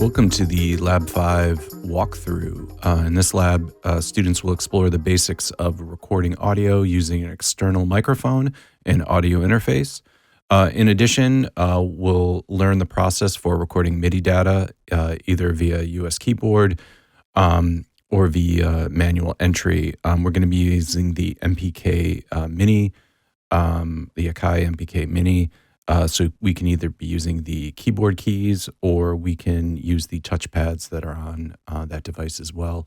Welcome to the Lab 5 walkthrough. In this lab, students will explore the basics of recording audio using an external microphone and audio interface. In addition, we'll learn the process for recording MIDI data either via US keyboard or via manual entry. We're going to be using the MPK Mini, the Akai MPK Mini. So we can either be using the keyboard keys or we can use the touchpads that are on that device as well.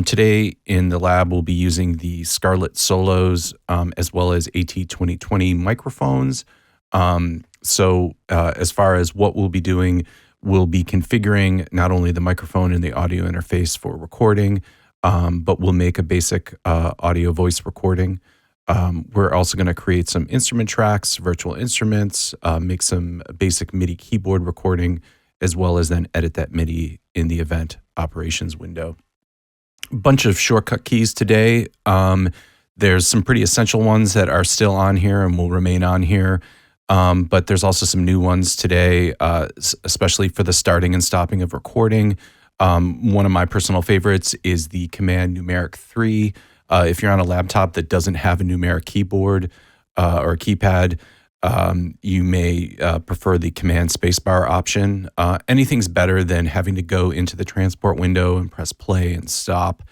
Today in the lab, we'll be using the Scarlett Solos as well as AT2020 microphones. As far as what we'll be doing, we'll be configuring not only the microphone and the audio interface for recording, but we'll make a basic audio voice recording. We're also going to create some instrument tracks, virtual instruments, make some basic MIDI keyboard recording, as well as then edit that MIDI in the event operations window. A bunch of shortcut keys today. There's some pretty essential ones that are still on here and will remain on here. But there's also some new ones today, especially for the starting and stopping of recording. One of my personal favorites is the Command Numeric 3. If you're on a laptop that doesn't have a numeric keyboard or a keypad, you may prefer the Command Spacebar option. Anything's better than having to go into the transport window and press play and stop.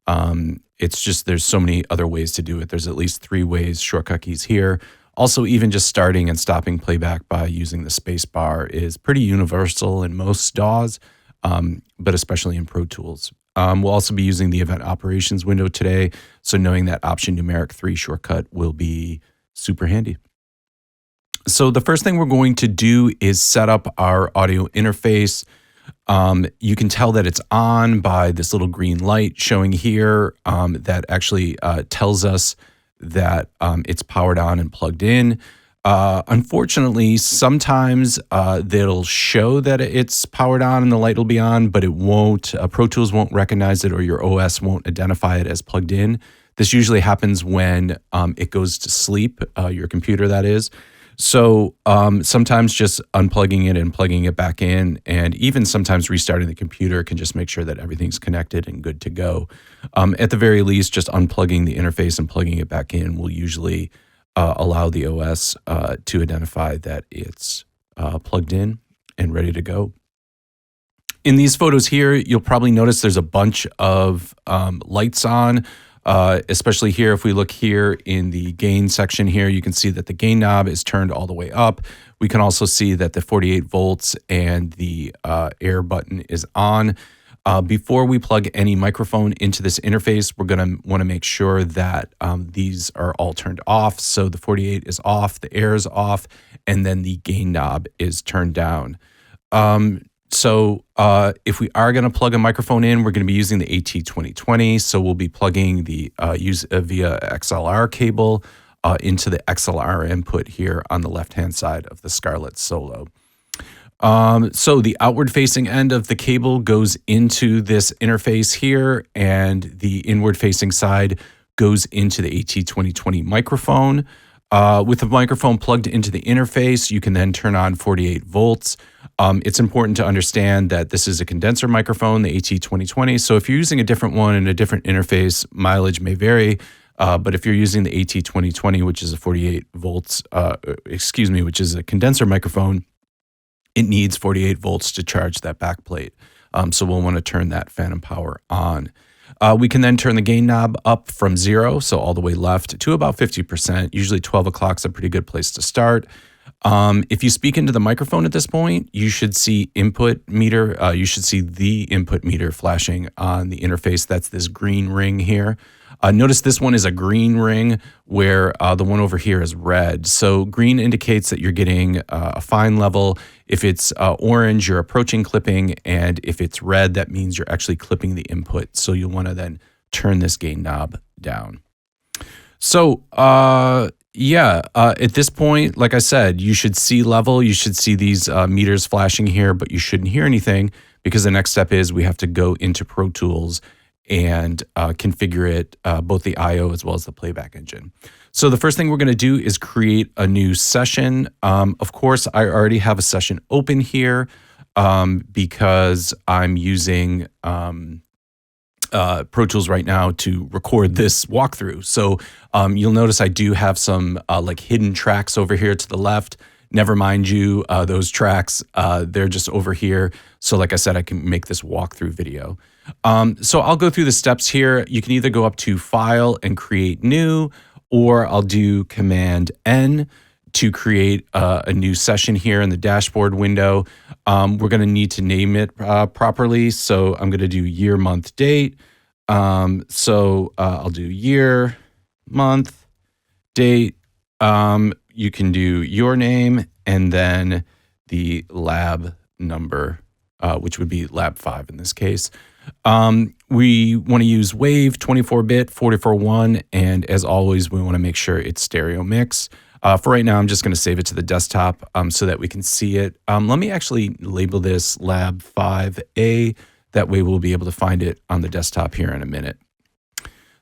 It's just there's so many other ways to do it. There's at least 3 ways, shortcut keys here. Also, even just starting and stopping playback by using the spacebar is pretty universal in most DAWs, but especially in Pro Tools. We'll also be using the event operations window today, so knowing that Option Numeric 3 shortcut will be super handy. So the first thing we're going to do is set up our audio interface. You can tell that it's on by this little green light showing here that actually tells us that it's powered on and plugged in. Unfortunately, sometimes they'll show that it's powered on and the light will be on, but it won't. Pro Tools won't recognize it or your OS won't identify it as plugged in. This usually happens when it goes to sleep, your computer that is. So sometimes just unplugging it and plugging it back in, and even sometimes restarting the computer can just make sure that everything's connected and good to go. At the very least, just unplugging the interface and plugging it back in will usually allow the OS to identify that it's plugged in and ready to go. In these photos here, you'll probably notice there's a bunch of lights on, especially here. If we look here in the gain section here, you can see that the gain knob is turned all the way up. We can also see that the 48 volts and the air button is on. Before we plug any microphone into this interface, we're going to want to make sure that these are all turned off. So the 48 is off, the air is off, and then the gain knob is turned down. If we are going to plug a microphone in, we're going to be using the AT2020. So we'll be plugging the via XLR cable into the XLR input here on the left-hand side of the Scarlett Solo. So the outward facing end of the cable goes into this interface here, and the inward facing side goes into the AT2020 microphone. With the microphone plugged into the interface, you can then turn on 48 volts. It's important to understand that this is a condenser microphone, the AT2020. So if you're using a different one in a different interface, mileage may vary. But if you're using the AT2020, which is a 48 volts, which is a condenser microphone, it needs 48 volts to charge that backplate. So we'll want to turn that phantom power on. We can then turn the gain knob up from 0, so all the way left, to about 50%. Usually 12 o'clock is a pretty good place to start. If you speak into the microphone at this point, you should see input meter. You should see the input meter flashing on the interface. That's this green ring here. Notice this one is a green ring where the one over here is red. So green indicates that you're getting a fine level. If it's orange, you're approaching clipping. And if it's red, that means you're actually clipping the input. So you'll want to then turn this gain knob down. So at this point, like I said, you should see level. You should see these meters flashing here, but you shouldn't hear anything because the next step is we have to go into Pro Tools and configure it, both the I/O as well as the playback engine. So the first thing we're going to do is create a new session. Of course, I already have a session open here. because I'm using Pro Tools right now to record this walkthrough. So you'll notice I do have some like hidden tracks over here to the left. Never mind you, those tracks, they're just over here. So like I said, I can make this walkthrough video. So I'll go through the steps here. You can either go up to File and Create New, or I'll do Command N to create a new session here in the dashboard window. We're going to need to name it properly. So I'm going to do year, month, date. So I'll do year, month, date. You can do your name and then the lab number, which would be lab 5 in this case. We want to use Wave 24-bit 44.1, and as always, we want to make sure it's stereo mix. For right now, I'm just going to save it to the desktop so that we can see it. Let me actually label this Lab 5A. That way we'll be able to find it on the desktop here in a minute.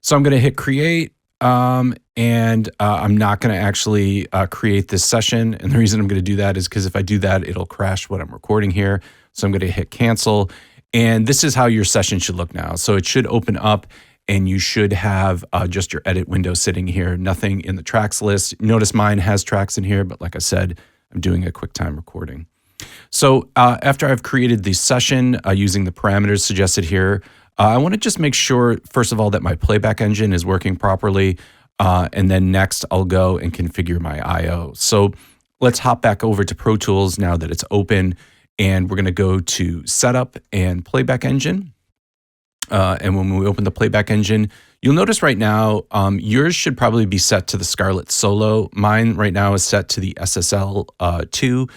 So I'm going to hit Create, and I'm not going to actually create this session. And the reason I'm going to do that is because if I do that, it'll crash what I'm recording here. So I'm going to hit Cancel. And this is how your session should look now. So it should open up, and you should have just your edit window sitting here, nothing in the tracks list. Notice mine has tracks in here, but like I said, I'm doing a QuickTime recording. So after I've created the session using the parameters suggested here, I want to just make sure, first of all, that my playback engine is working properly. And then next, I'll go and configure my I/O. So let's hop back over to Pro Tools now that it's open. And we're going to go to Setup and Playback Engine. And when we open the Playback Engine, you'll notice right now, yours should probably be set to the Scarlett Solo. Mine right now is set to the SSL2.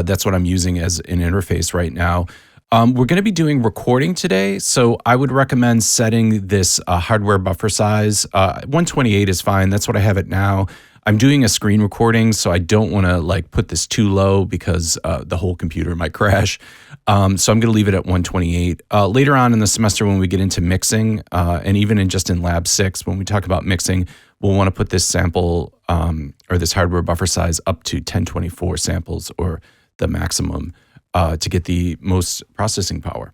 That's what I'm using as an interface right now. We're going to be doing recording today, so I would recommend setting this hardware buffer size. 128 is fine. That's what I have it now. I'm doing a screen recording, so I don't want to like put this too low because the whole computer might crash. So I'm going to leave it at 128. Later on in the semester, when we get into mixing, and even in Lab 6, when we talk about mixing, we'll want to put this sample or this hardware buffer size up to 1024 samples, or the maximum, to get the most processing power.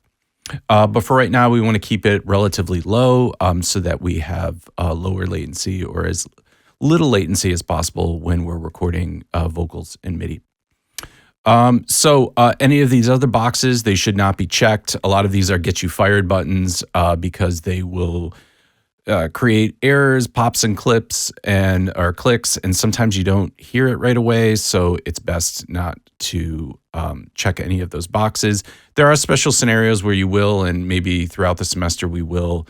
But for right now, we want to keep it relatively low so that we have lower latency, or as little latency as possible when we're recording vocals in MIDI. So any of these other boxes, they should not be checked. A lot of these are get you fired buttons because they will create errors, pops and clips, or clicks, and sometimes you don't hear it right away, so it's best not to check any of those boxes. There are special scenarios where you will, and maybe throughout the semester we will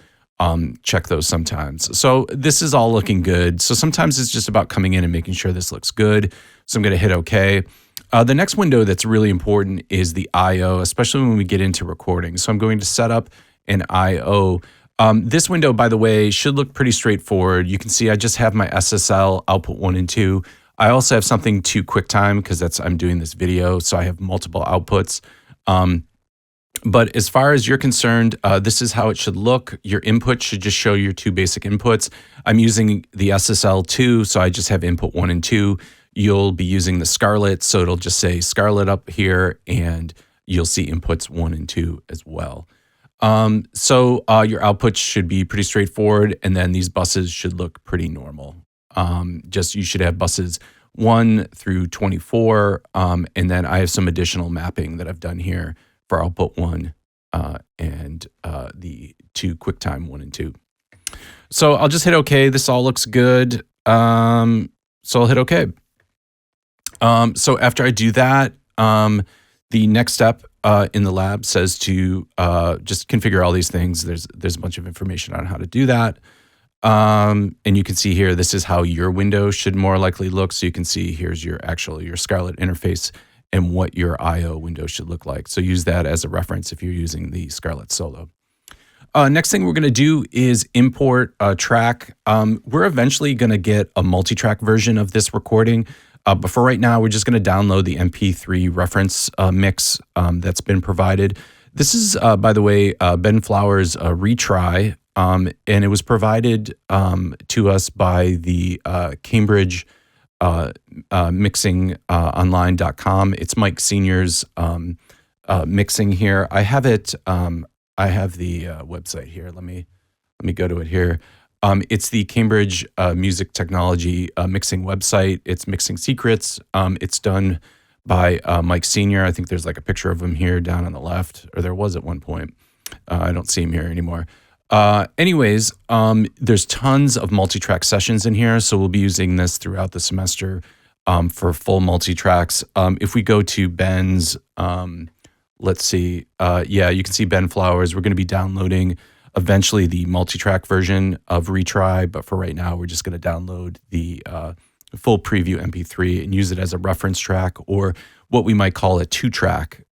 check those sometimes. So this is all looking good. So sometimes it's just about coming in and making sure this looks good. So I'm going to hit OK. The next window that's really important is the I/O, especially when we get into recording. So I'm going to set up an I/O. This window, by the way, should look pretty straightforward. You can see I just have my SSL output 1 and 2. I also have something to QuickTime because I'm doing this video, so I have multiple outputs. But as far as you're concerned, this is how it should look. Your input should just show your 2 basic inputs. I'm using the SSL2, so I just have input 1 and 2. You'll be using the Scarlett, so it'll just say Scarlett up here, and you'll see inputs 1 and 2 as well. So your outputs should be pretty straightforward, and then these buses should look pretty normal. You should have buses 1 through 24, and then I have some additional mapping that I've done here for output 1 and the 2 QuickTime 1 and 2. So I'll just hit OK. This all looks good. So I'll hit OK. So after I do that, the next step in the lab says to just configure all these things. There's a bunch of information on how to do that. And you can see here, this is how your window should more likely look. So you can see here's your Scarlett interface and what your I/O window should look like. So use that as a reference if you're using the Scarlett Solo. Next thing we're going to do is import a track. We're eventually going to get a multi-track version of this recording. But for right now, we're just going to download the MP3 reference mix that's been provided. This is, by the way, Ben Flower's retry, and it was provided to us by the Cambridge mixingonline.com. It's Mike Senior's mixing here. I have it. I have the website here. Let me go to it here. It's the Cambridge Music Technology mixing website. It's Mixing Secrets. It's done by Mike Senior. I think there's like a picture of him here down on the left, or there was at one point. I don't see him here anymore. Anyways, there's tons of multi-track sessions in here, so we'll be using this throughout the semester for full multi-tracks. If we go to Ben's, let's see, yeah, you can see Ben Flowers. We're going to be downloading eventually the multi-track version of Retry, but for right now, we're just going to download the full preview MP3 and use it as a reference track, or what we might call a 2-track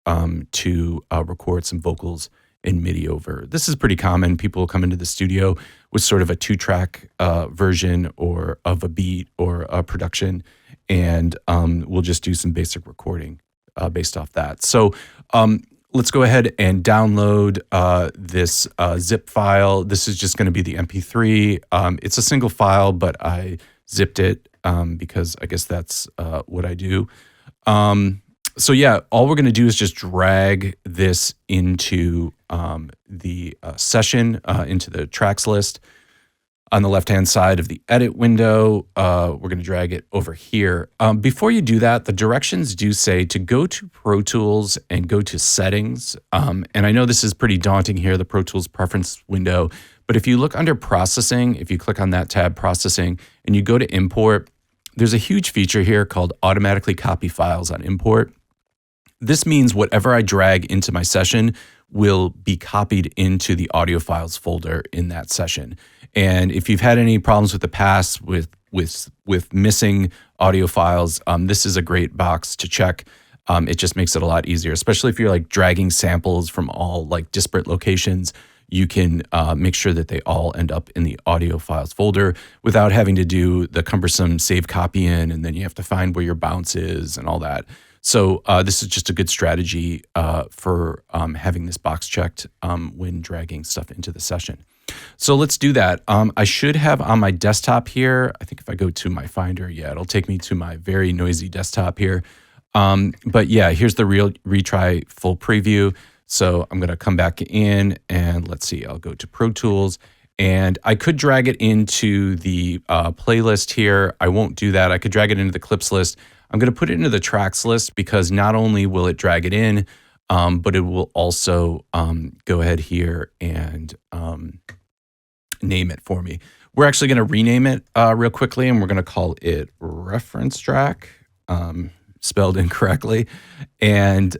to record some vocals in MIDI over. This is pretty common. People will come into the studio with sort of a 2-track version or of a beat or a production, and we'll just do some basic recording based off that. So let's go ahead and download this zip file. This is just going to be the MP3. It's a single file, but I zipped it because I guess that's what I do. So yeah, all we're going to do is just drag this into the session, into the tracks list. On the left-hand side of the edit window, we're going to drag it over here. Before you do that, the directions do say to go to Pro Tools and go to Settings. And I know this is pretty daunting here, the Pro Tools preference window. But if you look under Processing, if you click on that tab, Processing, and you go to Import, there's a huge feature here called Automatically Copy Files on Import. This means whatever I drag into my session will be copied into the audio files folder in that session. And if you've had any problems with the past with missing audio files, this is a great box to check. It just makes it a lot easier, especially if you're like dragging samples from all like disparate locations. You can make sure that they all end up in the audio files folder without having to do the cumbersome save copy in, and then you have to find where your bounce is and all that. So this is just a good strategy for having this box checked when dragging stuff into the session. So let's do that. I should have on my desktop here, I think if I go to my Finder, yeah, it'll take me to my very noisy desktop here. But yeah, here's the Retry full preview. So I'm going to come back in and let's see, I'll go to Pro Tools. And I could drag it into the playlist here. I won't do that. I could drag it into the clips list. I'm going to put it into the tracks list because not only will it drag it in, but it will also go ahead here and name it for me. We're actually going to rename it real quickly, and we're going to call it reference track, spelled incorrectly. And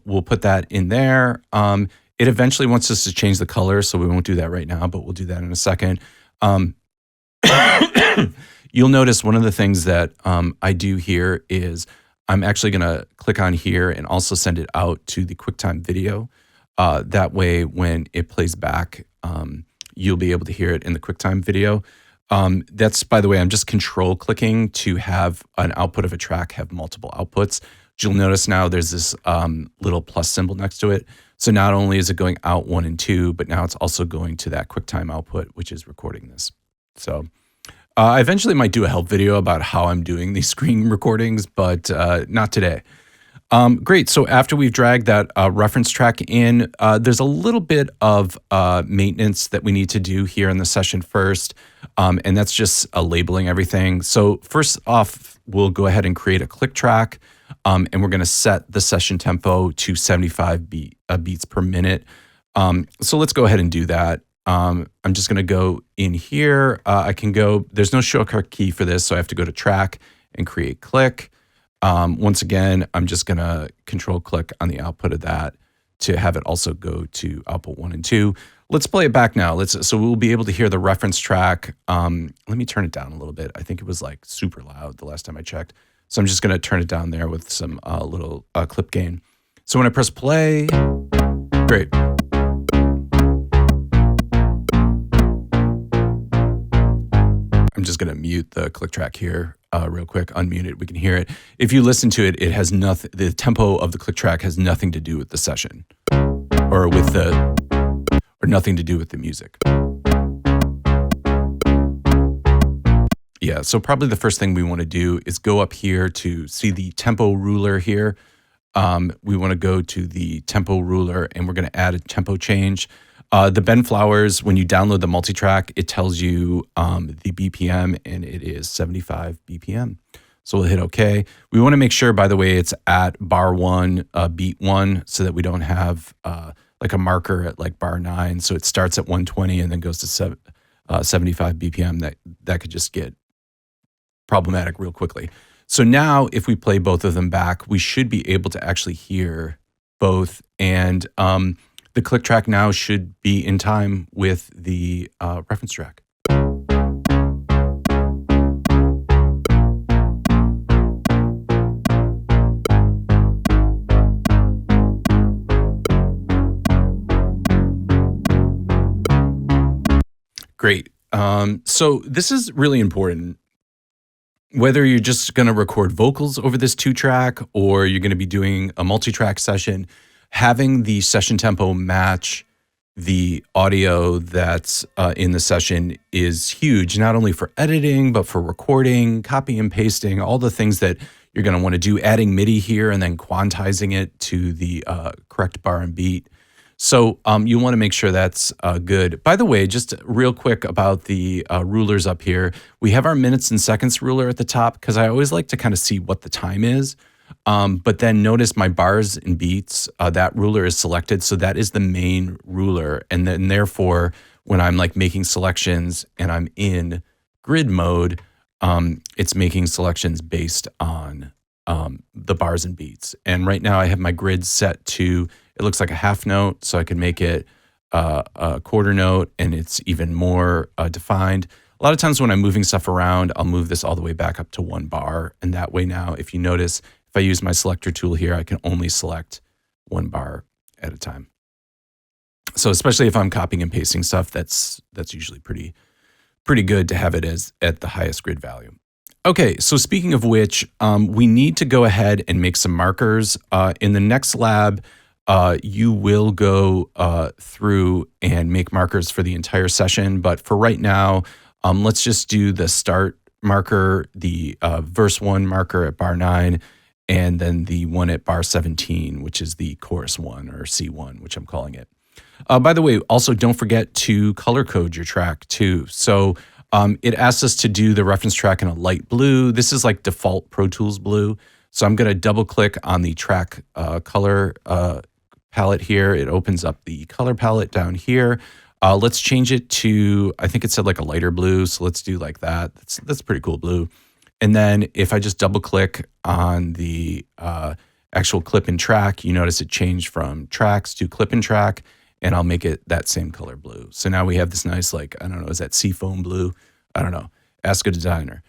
we'll put that in there. It eventually wants us to change the color, so we won't do that right now, but we'll do that in a second. You'll notice one of the things that I do here is I'm actually going to click on here and also send it out to the QuickTime video. That way, when it plays back, you'll be able to hear it in the QuickTime video. That's, by the way, I'm just control clicking to have an output of a track have multiple outputs. You'll notice now there's this little plus symbol next to it. So not only is it going out 1 and 2, but now it's also going to that QuickTime output, which is recording this. So I eventually might do a help video about how I'm doing these screen recordings, but not today. Great. So after we've dragged that reference track in, there's a little bit of maintenance that we need to do here in the session first, and that's just labeling everything. So first off, we'll go ahead and create a click track, and we're going to set the session tempo to 75 beats per minute. So let's go ahead and do that. I'm just going to go in here. I can go, there's no shortcut key for this, so I have to go to track and create click. Once again, I'm just going to control click on the output of that to have it also go to output 1 and 2. Let's play it back now. So we'll be able to hear the reference track. Let me turn it down a little bit. I think it was like super loud the last time I checked. So I'm just going to turn it down there with some little clip gain. So when I press play, great. I'm just going to mute the click track here real quick, unmute it. We can hear it. If you listen to it, it has nothing, the tempo of the click track has nothing to do with the session or nothing to do with the music. Yeah, so probably the first thing we want to do is go up here to see the tempo ruler here. We want to go to the tempo ruler, and we're going to add a tempo change. The Ben Flowers, when you download the multitrack, it tells you the BPM, and it is 75 BPM. So we'll hit OK. We want to make sure, by the way, it's at bar 1, beat 1, so that we don't have like a marker at like bar 9. So it starts at 120 and then goes to 75 BPM. That could just get problematic real quickly. So now if we play both of them back, we should be able to actually hear both. And the click track now should be in time with the reference track. Great. So this is really important. Whether you're just going to record vocals over this 2-track or you're going to be doing a multi-track session, having the session tempo match the audio that's in the session is huge, not only for editing, but for recording, copy and pasting, all the things that you're going to want to do, adding MIDI here and then quantizing it to the correct bar and beat. So you want to make sure that's good. By the way, just real quick about the rulers up here. We have our minutes and seconds ruler at the top because I always like to kind of see what the time is. But then notice my bars and beats, that ruler is selected. So that is the main ruler. And then therefore, when I'm like making selections and I'm in grid mode, it's making selections based on the bars and beats. And right now I have my grid set to, it looks like a half note, so I can make it a quarter note, and it's even more defined. A lot of times when I'm moving stuff around, I'll move this all the way back up to 1 bar. And that way now, if you notice, if I use my selector tool here, I can only select 1 bar at a time. So especially if I'm copying and pasting stuff, that's usually pretty good to have it as at the highest grid value. Okay, so speaking of which, we need to go ahead and make some markers. In the next lab, you will go through and make markers for the entire session. But for right now, let's just do the start marker, the verse 1 marker at bar 9, and then the one at bar 17, which is the chorus 1 or C1, which I'm calling it. By the way, also don't forget to color code your track too. So it asks us to do the reference track in a light blue. This is like default Pro Tools blue. So I'm going to double click on the track color palette here. It opens up the color palette down here. Let's change it to, I think it said like a lighter blue. So let's do like that. That's pretty cool blue. And then if I just double click on the actual clip and track, you notice it changed from tracks to clip and track, and I'll make it that same color blue. So now we have this nice, like, I don't know, is that seafoam blue? I don't know. Ask a designer.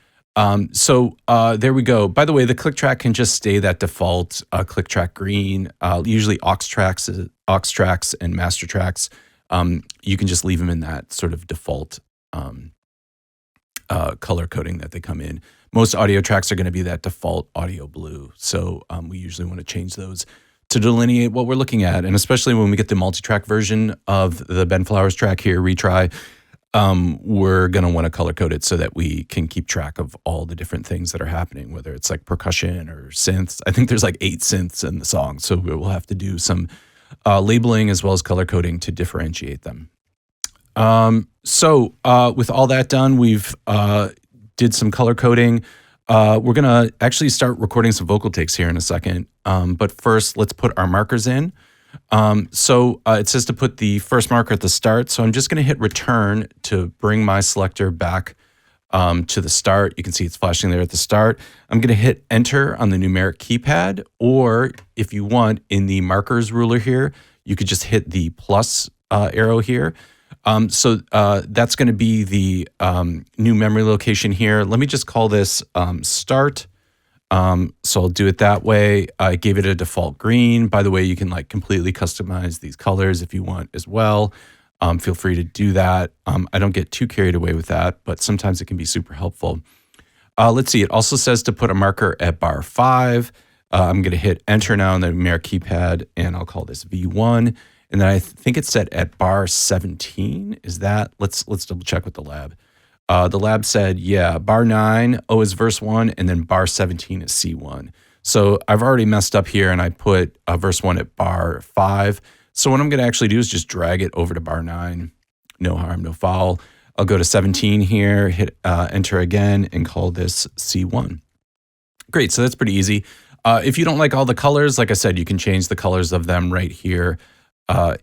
So there we go. By the way, the click track can just stay that default click track green. Usually aux tracks and master tracks, you can just leave them in that sort of default color coding that they come in. Most audio tracks are going to be that default audio blue. So we usually want to change those to delineate what we're looking at. And especially when we get the multi-track version of the Ben Flowers track here, Retry, we're going to want to color code it so that we can keep track of all the different things that are happening, whether it's like percussion or synths. I think there's like 8 synths in the song. So we'll have to do some labeling as well as color coding to differentiate them. So with all that done, we've did some color coding. We're going to actually start recording some vocal takes here in a second. But first, let's put our markers in. So it says to put the first marker at the start. So I'm just going to hit return to bring my selector back to the start. You can see it's flashing there at the start. I'm going to hit enter on the numeric keypad, or if you want, in the markers ruler here, you could just hit the plus arrow here. So that's going to be the new memory location here. Let me just call this start. So I'll do it that way. I gave it a default green. By the way, you can like completely customize these colors if you want as well. Feel free to do that. I don't get too carried away with that, but sometimes it can be super helpful. Let's see. It also says to put a marker at bar 5. I'm going to hit enter now on the numeric keypad, and I'll call this V1. And then I think it's set at bar 17. Is that? Let's double check with the lab. The lab said, yeah, bar 9, O is verse 1, and then bar 17 is C1. So I've already messed up here and I put verse 1 at bar 5. So what I'm going to actually do is just drag it over to bar 9. No harm, no foul. I'll go to 17 here, hit enter again, and call this C1. Great, so that's pretty easy. If you don't like all the colors, like I said, you can change the colors of them right here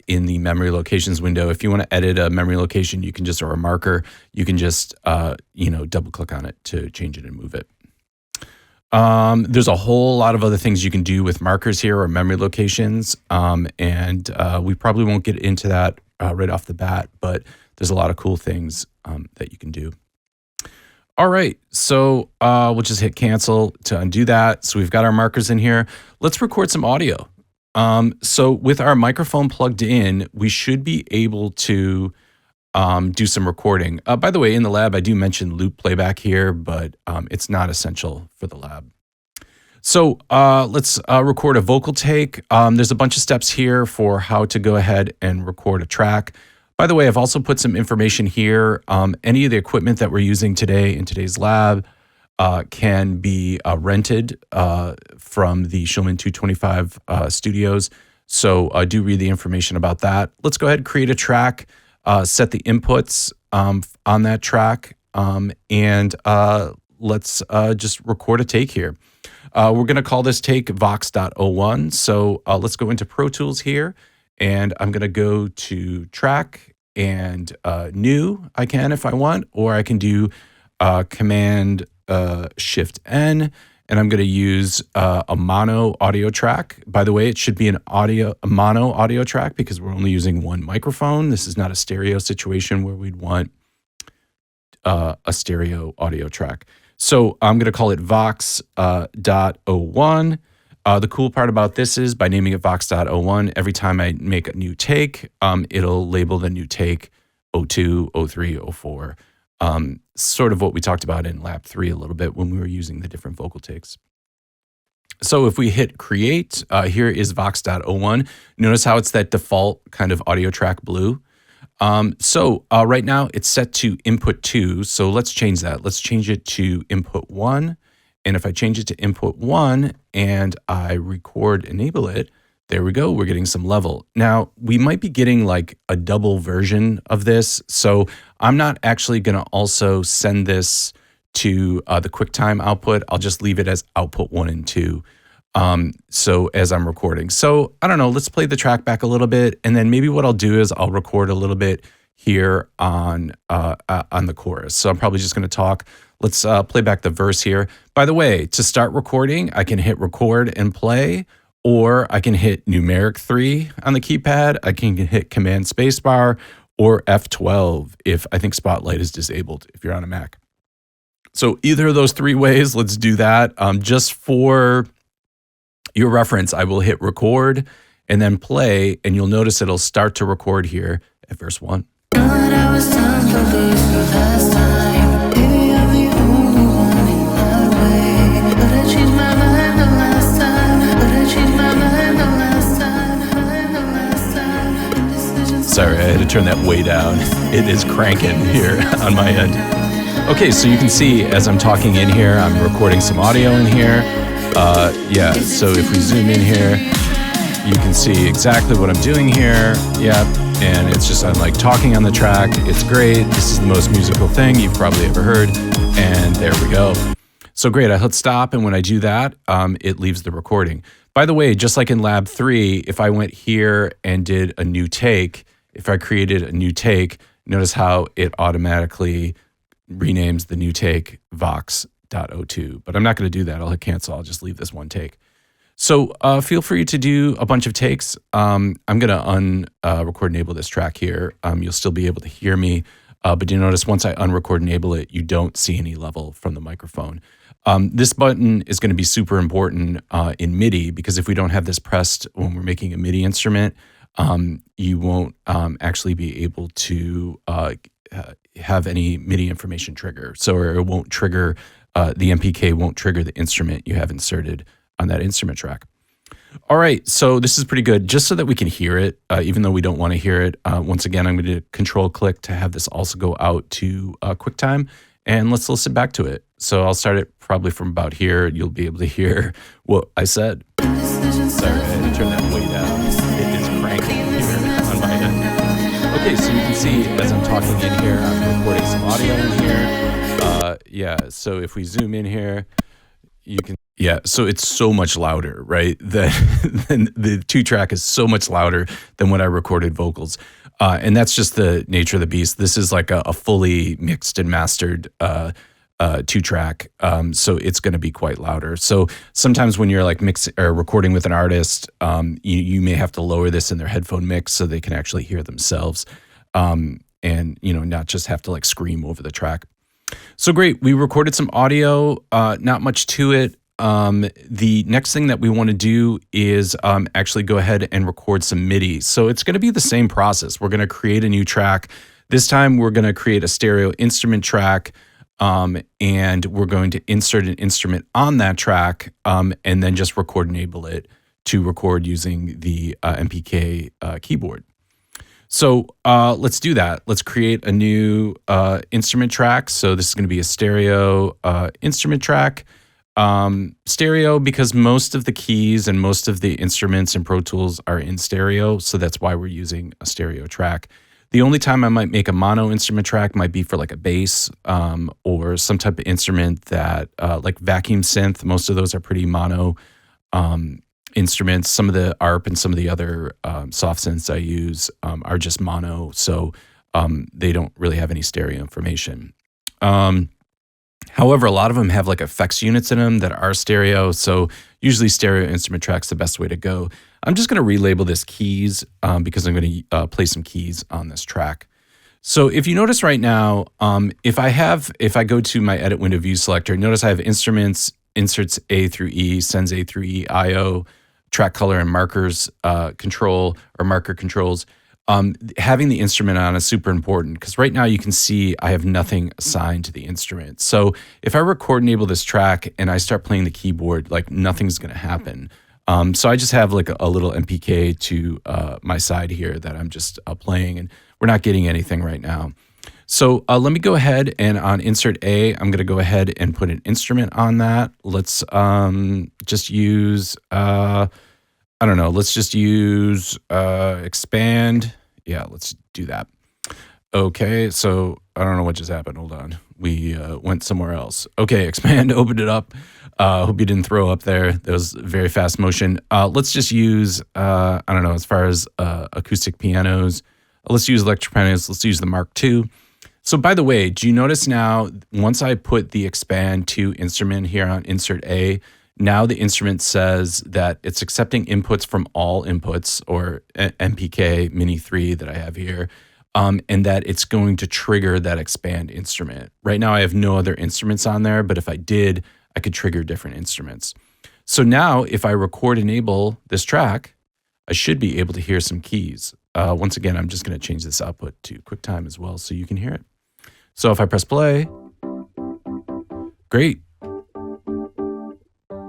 in the memory locations window. If you want to edit a memory location, you can just, or a marker, you can just, double click on it to change it and move it. There's a whole lot of other things you can do with markers here or memory locations. And we probably won't get into that right off the bat, but there's a lot of cool things that you can do. All right, so we'll just hit cancel to undo that. So we've got our markers in here. Let's record some audio. So with our microphone plugged in, we should be able to do some recording. By the way, in the lab, I do mention loop playback here, but it's not essential for the lab. So let's record a vocal take. There's a bunch of steps here for how to go ahead and record a track. By the way, I've also put some information here. Any of the equipment that we're using today in today's lab can be rented from the Shulman 225 studios. So do read the information about that. Let's go ahead and create a track, set the inputs on that track, and let's just record a take here. We're going to call this take Vox.01. So let's go into Pro Tools here, and I'm going to go to track and new, I can if I want, or I can do Command Shift N, and I'm going to use a mono audio track. By the way, it should be a mono audio track because we're only using one microphone. This is not a stereo situation where we'd want a stereo audio track. So I'm going to call it Vox.01. The cool part about this is by naming it Vox.01, every time I make a new take, it'll label the new take 02, 03, 04. Sort of what we talked about in Lab 3 a little bit when we were using the different vocal takes. So if we hit create, here is Vox.01. Notice how it's that default kind of audio track blue. So right now it's set to input 2. So let's change that. Let's change it to input 1. And if I change it to input 1 and I record enable it, there we go, we're getting some level. Now, we might be getting like a double version of this. So I'm not actually going to also send this to the QuickTime output. I'll just leave it as output 1 and 2. So as I'm recording. So I don't know, let's play the track back a little bit. And then maybe what I'll do is I'll record a little bit here on the chorus. So I'm probably just going to talk. Let's play back the verse here. By the way, to start recording, I can hit record and play, or I can hit numeric 3 on the keypad. I can hit command spacebar or F12 if I think Spotlight is disabled if you're on a Mac. So either of those 3 ways, let's do that. Just for your reference, I will hit record and then play, and you'll notice it'll start to record here at verse 1. Sorry, I had to turn that way down. It is cranking here on my end. Okay, so you can see as I'm talking in here, I'm recording some audio in here. Yeah, so if we zoom in here, you can see exactly what I'm doing here. Yeah, and it's just, I'm like talking on the track. It's great. This is the most musical thing you've probably ever heard. And there we go. So great, I hit stop, and when I do that, it leaves the recording. By the way, just like in Lab 3, if I went here and did a new take, if I created a new take, notice how it automatically renames the new take Vox.02. But I'm not going to do that. I'll hit cancel. I'll just leave this one take. So feel free to do a bunch of takes. I'm going to unrecord enable this track here. You'll still be able to hear me. But you notice once I unrecord enable it, you don't see any level from the microphone. This button is going to be super important in MIDI, because if we don't have this pressed when we're making a MIDI instrument, you won't actually be able to have any MIDI information trigger. So it won't trigger, the MPK won't trigger the instrument you have inserted on that instrument track. All right, so this is pretty good. Just so that we can hear it, even though we don't want to hear it, once again, I'm going to control click to have this also go out to QuickTime. and let's listen back to it. So I'll start it probably from about here. You'll be able to hear what I said. Sorry, I had to turn that way down. It is cranking here on my end. Okay, so you can see as I'm talking in here, I'm recording some audio in here. Yeah, so if we zoom in here, you can, yeah, so it's so much louder, right? That the 2-track is so much louder than when I recorded vocals. And that's just the nature of the beast. This is like a fully mixed and mastered 2-track. So it's going to be quite louder. So sometimes when you're like mixing or recording with an artist, you may have to lower this in their headphone mix so they can actually hear themselves. And, not just have to like scream over the track. So great. We recorded some audio, not much to it. The next thing that we want to do is actually go ahead and record some MIDI. So it's going to be the same process. We're going to create a new track. This time we're going to create a stereo instrument track, and we're going to insert an instrument on that track, and then just record enable it to record using the MPK keyboard. So let's do that. Let's create a new instrument track. So this is going to be a stereo instrument track. Stereo because most of the keys and most of the instruments in Pro Tools are in stereo. So that's why we're using a stereo track. The only time I might make a mono instrument track might be for like a bass or some type of instrument that like vacuum synth. Most of those are pretty mono instruments. Some of the ARP and some of the other soft synths I use are just mono. So they don't really have any stereo information. However, a lot of them have like effects units in them that are stereo. So usually stereo instrument track's the best way to go. I'm just going to relabel this keys because I'm going to play some keys on this track. So if you notice right now, if I go to my edit window view selector, notice I have instruments, inserts A through E, sends A through E, IO, track color and markers control or marker controls. Having the instrument on is super important because right now you can see I have nothing assigned to the instrument. So if I record enable this track and I start playing the keyboard, like nothing's going to happen. So I just have like a little MPK to my side here that I'm just playing, and we're not getting anything right now. So let me go ahead and on insert A, I'm going to go ahead and put an instrument on that. Let's just use, let's just use expand. Yeah, let's do that. Okay, so I don't know what just happened. Hold on. We went somewhere else. Okay, expand, opened it up. Hope you didn't throw up there. That was very fast motion. Let's just use, as far as acoustic pianos, let's use electric pianos. Let's use the Mark II. So by the way, do you notice now, once I put the expand to instrument here on insert A, now the instrument says that it's accepting inputs from all inputs or MPK Mini 3 that I have here, and that it's going to trigger that expand instrument. Right now I have no other instruments on there, but if I did, I could trigger different instruments. So now if I record enable this track, I should be able to hear some keys. Once again, I'm just going to change this output to QuickTime as well so you can hear it. So if I press play, great.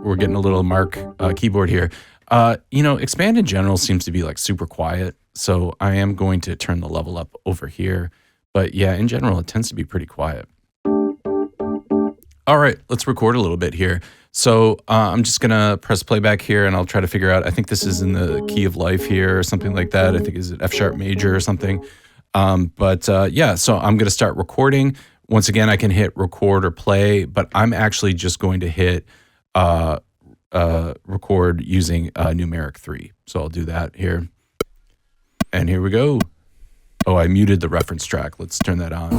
We're getting a little Mark keyboard here. Expand in general seems to be like super quiet. So I am going to turn the level up over here. But yeah, in general, it tends to be pretty quiet. All right, let's record a little bit here. So I'm just going to press playback here and I'll try to figure out, I think this is in the key of life here or something like that. I think is it F sharp major or something. So I'm going to start recording. Once again, I can hit record or play, but I'm actually just going to hit record using numeric 3. So I'll do that here. And here we go. Oh, I muted the reference track. Let's turn that on.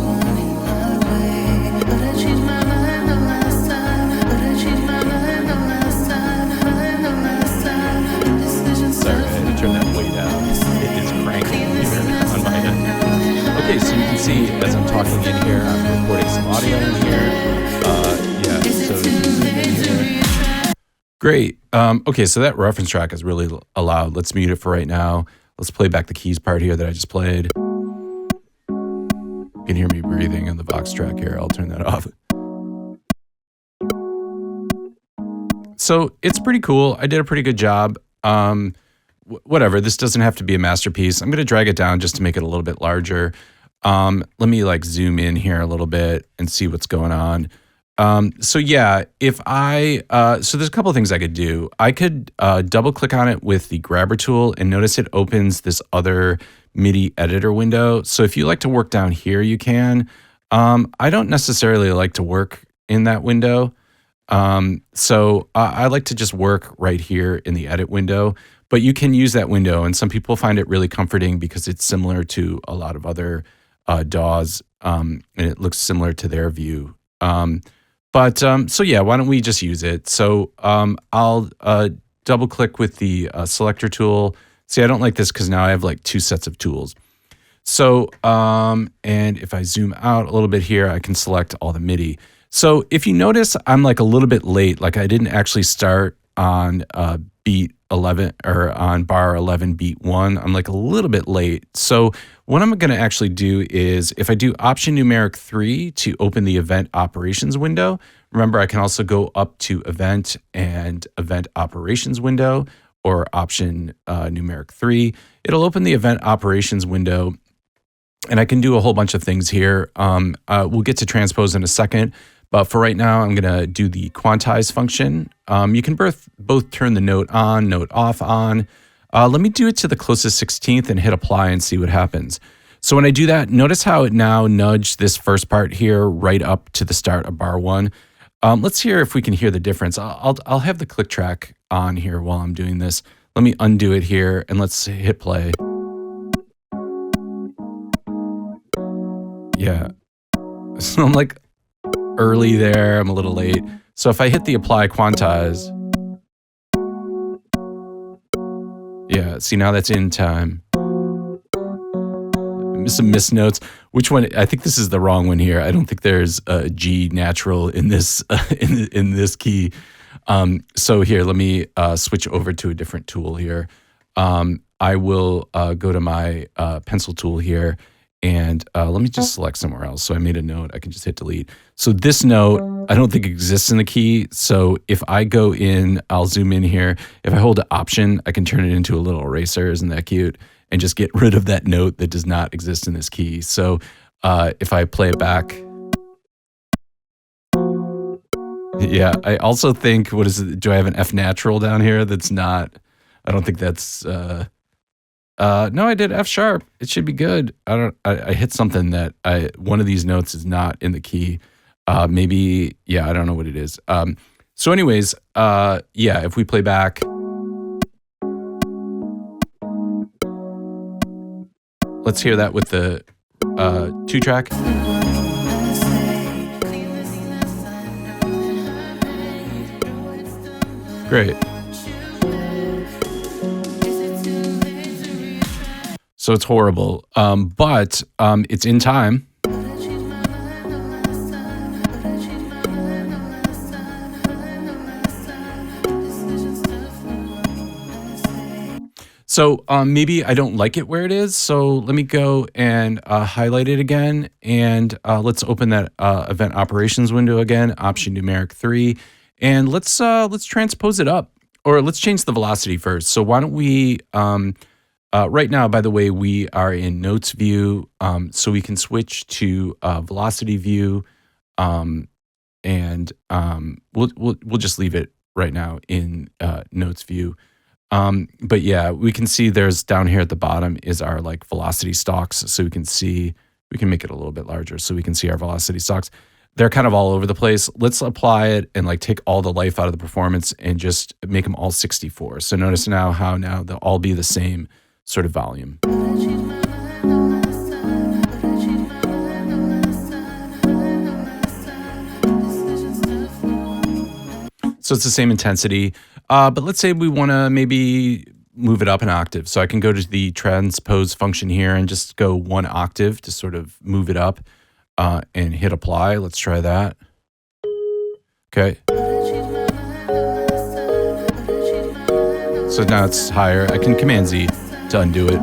Sorry, I had to turn that way down. It is cranking here on my end. Okay, so you can see as I'm talking in here, I'm recording some audio in here. So you can zoom in here. Great. Okay, so that reference track is really loud. Let's mute it for right now. Let's play back the keys part here that I just played. You can hear me breathing on the Vox track here. I'll turn that off. So it's pretty cool. I did a pretty good job. Whatever, this doesn't have to be a masterpiece. I'm going to drag it down just to make it a little bit larger. Let me like zoom in here a little bit and see what's going on. So yeah, if I, so there's a couple of things I could do. I could double click on it with the grabber tool and notice it opens this other MIDI editor window. So if you like to work down here, you can. I don't necessarily like to work in that window. So I like to just work right here in the edit window, but you can use that window. And some people find it really comforting because it's similar to a lot of other DAWs, and it looks similar to their view. So yeah, why don't we just use it? So I'll double click with the selector tool. See, I don't like this because now I have like two sets of tools. So, and if I zoom out a little bit here, I can select all the MIDI. So if you notice, I'm like a little bit late. Like I didn't actually start on beat 11 or on bar 11 beat 1. I'm like a little bit late. So what I'm going to actually do is if I do option numeric 3 to open the event operations window, remember I can also go up to event and event operations window or option numeric 3. It'll open the event operations window and I can do a whole bunch of things here. We'll get to transpose in a second. But for right now, I'm going to do the quantize function. You can both turn the note on, note off on. Let me do it to the closest 16th and hit apply and see what happens. So when I do that, notice how it now nudged this first part here right up to the start of bar 1. Let's hear if we can hear the difference. I'll have the click track on here while I'm doing this. Let me undo it here and let's hit play. Yeah. So I'm like early there. I'm a little late. So if I hit the apply quantize, yeah, see now that's in time. Some missed notes. Which one? I think this is the wrong one here. I don't think there's a G natural in this in this key. So here, let me switch over to a different tool here. I will go to my pencil tool here. And let me just select somewhere else. So I made a note. I can just hit delete. So this note, I don't think exists in the key. So if I go in, I'll zoom in here. If I hold the option, I can turn it into a little eraser. Isn't that cute? And just get rid of that note that does not exist in this key. So if I play it back. Yeah, I also think, what is it? Do I have an F natural down here? That's not, I don't think that's... no, I did F sharp. It should be good. I hit something that one of these notes is not in the key. Maybe, yeah, I don't know what it is. So anyways, yeah, if we play back. Let's hear that with the 2-track. Great. So it's horrible, but it's in time. So maybe I don't like it where it is. So let me go and highlight it again. And let's open that event operations window again, option numeric 3. And let's transpose it up, or let's change the velocity first. So why don't we... right now, by the way, we are in notes view, so we can switch to velocity view, and we'll just leave it right now in notes view. But yeah, we can see there's down here at the bottom is our like velocity stalks, so we can make it a little bit larger so we can see our velocity stalks. They're kind of all over the place. Let's apply it and like take all the life out of the performance and just make them all 64. So notice now how now they'll all be the same sort of volume. So it's the same intensity, but let's say we want to maybe move it up an octave. So I can go to the transpose function here and just go 1 octave to sort of move it up and hit apply. Let's try that. Okay. So now it's higher. I can Command Z to undo it.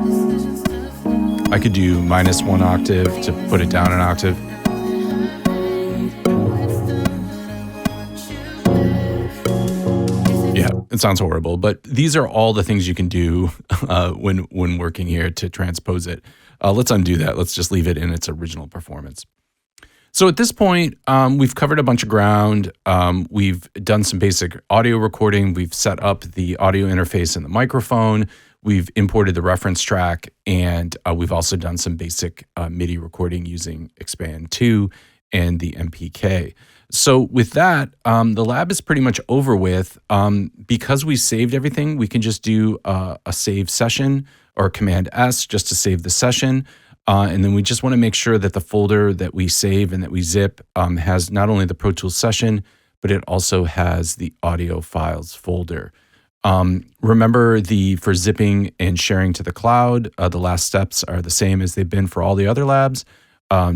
I could do -1 octave to put it down an octave. Yeah, it sounds horrible, but these are all the things you can do when working here to transpose it. Let's undo that. Let's just leave it in its original performance. So at this point, we've covered a bunch of ground. We've done some basic audio recording. We've set up the audio interface and the microphone. We've imported the reference track, and we've also done some basic MIDI recording using Expand 2 and the MPK. So with that, the lab is pretty much over with. Because we saved everything, we can just do a save session or Command S just to save the session. And then we just want to make sure that the folder that we save and that we zip has not only the Pro Tools session, but it also has the audio files folder. Remember, for zipping and sharing to the cloud, the last steps are the same as they've been for all the other labs.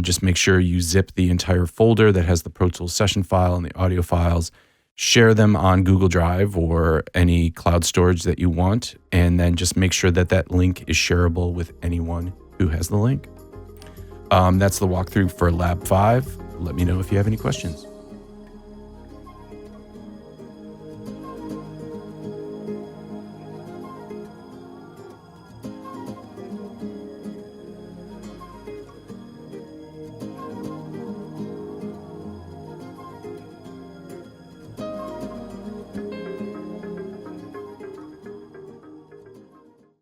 Just make sure you zip the entire folder that has the Pro Tools session file and the audio files, share them on Google Drive or any cloud storage that you want, and then just make sure that that link is shareable with anyone who has the link. That's the walkthrough for Lab 5. Let me know if you have any questions.